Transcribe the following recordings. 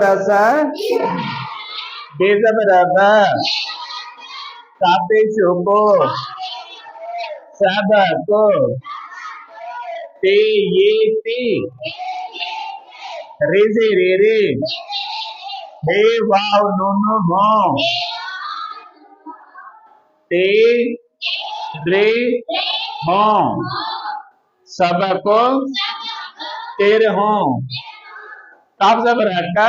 rasa, desa berasa, sabe syuko, sabako, te ye te, re se re re, he wow no no ho, te re ho, sabako तेरे हो कब से Baraka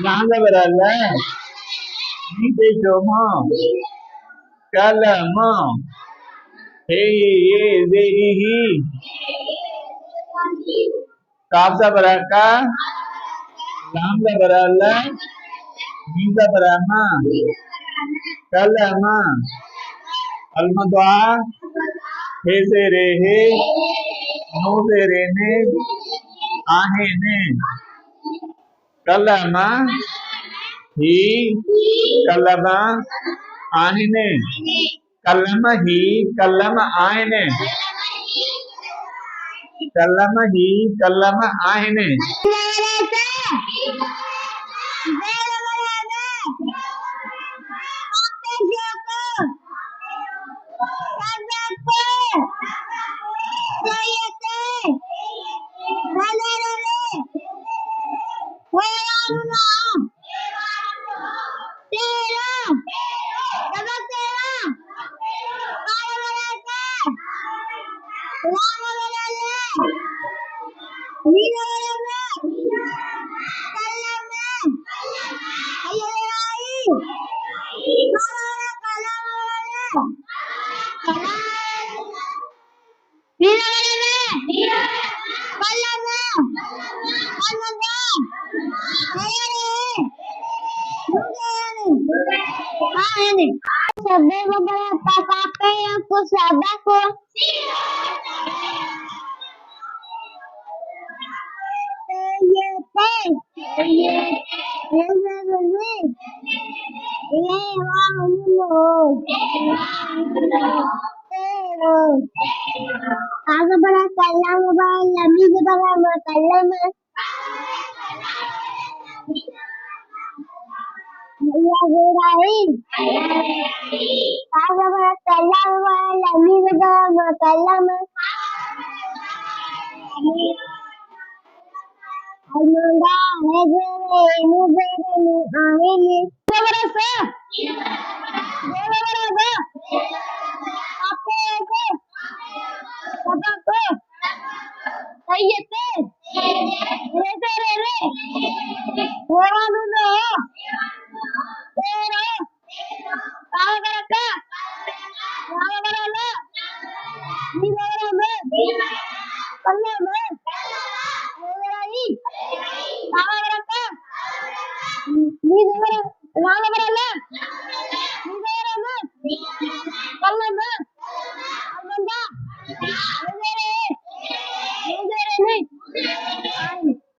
यहाँ से बराला नीचे जोमा कलम हे ये दे ही कब से बराका नाम से बराला नीचे बरामा कलम अलमदवा हे से रे हे नो से रे ने आहे ने कलमा ही कलमा आहिने कलम ही कलम आहिने कलम ही कलम आहिने Sabi mo ba yung papakay ako sa bako? Aga bara kalam ba lami bara ma kalam ya gerai aga bara kalam ba lami bara ma kalam Almanda negere nugere ni ahini bara sa bara ba ape ko papa ko ayete re re ora no pero agara ka agara la ni bara me kalla me agara I agara ka ni bara la ni bara me kalla me